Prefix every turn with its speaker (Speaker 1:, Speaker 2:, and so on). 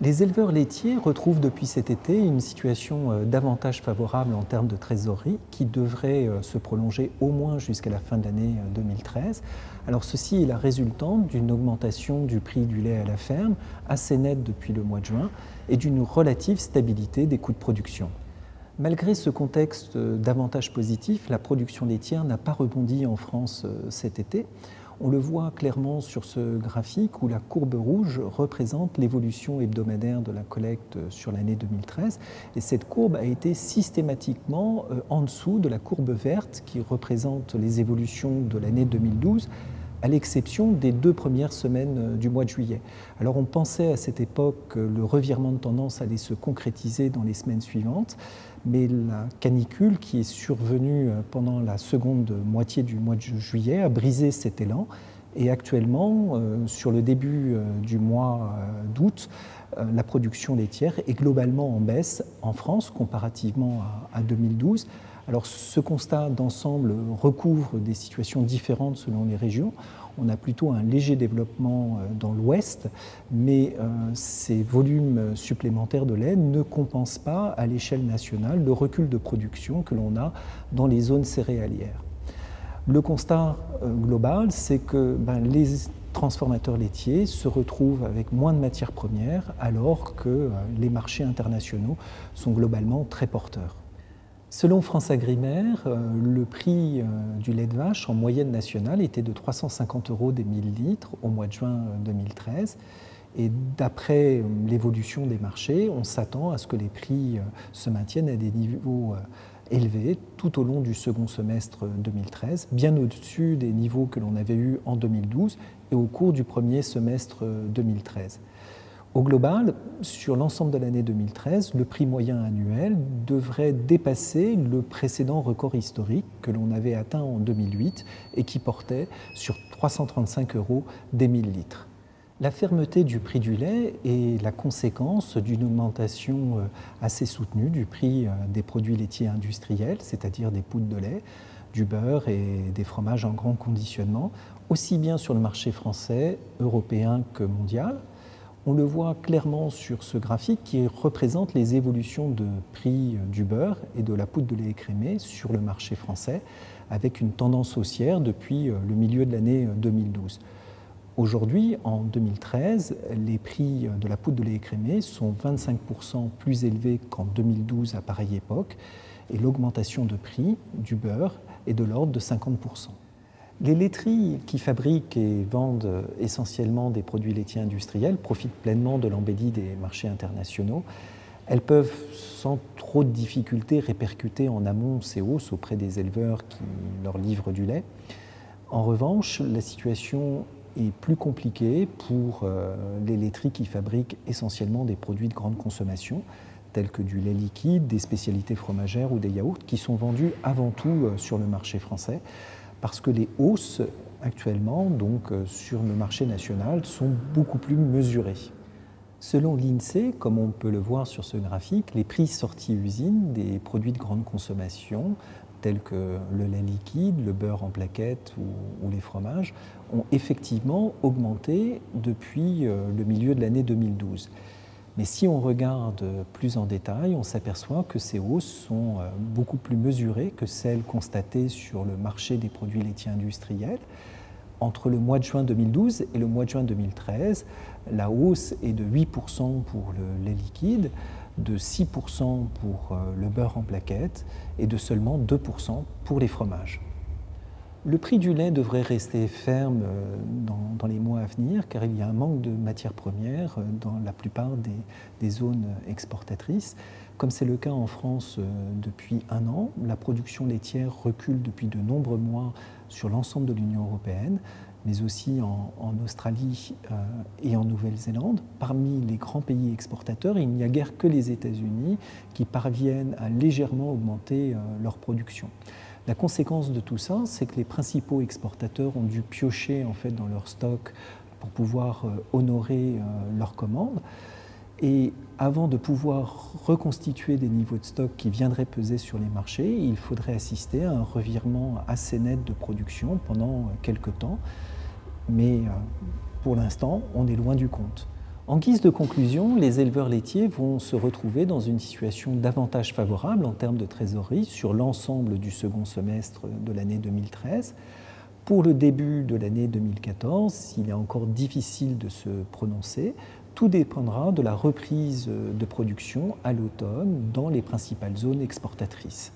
Speaker 1: Les éleveurs laitiers retrouvent depuis cet été une situation davantage favorable en termes de trésorerie qui devrait se prolonger au moins jusqu'à la fin de l'année 2013. Alors ceci est la résultante d'une augmentation du prix du lait à la ferme assez nette depuis le mois de juin et d'une relative stabilité des coûts de production. Malgré ce contexte davantage positif, la production laitière n'a pas rebondi en France cet été. On le voit clairement sur ce graphique où la courbe rouge représente l'évolution hebdomadaire de la collecte sur l'année 2013. Et cette courbe a été systématiquement en dessous de la courbe verte qui représente les évolutions de l'année 2012, à l'exception des 2 premières semaines du mois de juillet. Alors on pensait à cette époque que le revirement de tendance allait se concrétiser dans les semaines suivantes, mais la canicule qui est survenue pendant la seconde moitié du mois de juillet a brisé cet élan. Et actuellement, sur le début du mois d'août, la production laitière est globalement en baisse en France comparativement à 2012. Alors ce constat d'ensemble recouvre des situations différentes selon les régions. On a plutôt un léger développement dans l'ouest, mais ces volumes supplémentaires de lait ne compensent pas à l'échelle nationale le recul de production que l'on a dans les zones céréalières. Le constat global, c'est que les transformateurs laitiers se retrouvent avec moins de matières premières alors que les marchés internationaux sont globalement très porteurs. Selon FranceAgriMer, le prix du lait de vache en moyenne nationale était de 350 € des 1000 litres au mois de juin 2013. Et d'après l'évolution des marchés, on s'attend à ce que les prix se maintiennent à des niveaux élevés tout au long du second semestre 2013, bien au-dessus des niveaux que l'on avait eus en 2012 et au cours du premier semestre 2013. Au global, sur l'ensemble de l'année 2013, le prix moyen annuel devrait dépasser le précédent record historique que l'on avait atteint en 2008 et qui portait sur 335 € des 1000 litres. La fermeté du prix du lait est la conséquence d'une augmentation assez soutenue du prix des produits laitiers industriels, c'est-à-dire des poudres de lait, du beurre et des fromages en grand conditionnement, aussi bien sur le marché français, européen que mondial. On le voit clairement sur ce graphique qui représente les évolutions de prix du beurre et de la poudre de lait écrémé sur le marché français, avec une tendance haussière depuis le milieu de l'année 2012. Aujourd'hui, en 2013, les prix de la poudre de lait écrémé sont 25% plus élevés qu'en 2012 à pareille époque, et l'augmentation de prix du beurre est de l'ordre de 50%. Les laiteries qui fabriquent et vendent essentiellement des produits laitiers industriels profitent pleinement de l'embellie des marchés internationaux. Elles peuvent sans trop de difficultés répercuter en amont ces hausses auprès des éleveurs qui leur livrent du lait. En revanche, la situation est plus compliquée pour les laiteries qui fabriquent essentiellement des produits de grande consommation, tels que du lait liquide, des spécialités fromagères ou des yaourts, qui sont vendus avant tout sur le marché français, parce que les hausses actuellement, donc sur le marché national, sont beaucoup plus mesurées. Selon l'INSEE, comme on peut le voir sur ce graphique, les prix sortis usine des produits de grande consommation, tels que le lait liquide, le beurre en plaquettes ou les fromages, ont effectivement augmenté depuis le milieu de l'année 2012. Mais si on regarde plus en détail, on s'aperçoit que ces hausses sont beaucoup plus mesurées que celles constatées sur le marché des produits laitiers industriels. Entre le mois de juin 2012 et le mois de juin 2013, la hausse est de 8% pour le lait liquide, de 6% pour le beurre en plaquettes et de seulement 2% pour les fromages. Le prix du lait devrait rester ferme dans les mois à venir car il y a un manque de matières premières dans la plupart des zones exportatrices. Comme c'est le cas en France depuis un an, la production laitière recule depuis de nombreux mois sur l'ensemble de l'Union européenne, mais aussi en Australie et en Nouvelle-Zélande. Parmi les grands pays exportateurs, il n'y a guère que les États-Unis qui parviennent à légèrement augmenter leur production. La conséquence de tout ça, c'est que les principaux exportateurs ont dû piocher en fait dans leur stock pour pouvoir honorer leurs commandes. Et avant de pouvoir reconstituer des niveaux de stock qui viendraient peser sur les marchés, il faudrait assister à un revirement assez net de production pendant quelques temps. Mais pour l'instant, on est loin du compte. En guise de conclusion, les éleveurs laitiers vont se retrouver dans une situation davantage favorable en termes de trésorerie sur l'ensemble du second semestre de l'année 2013. Pour le début de l'année 2014, il est encore difficile de se prononcer. Tout dépendra de la reprise de production à l'automne dans les principales zones exportatrices.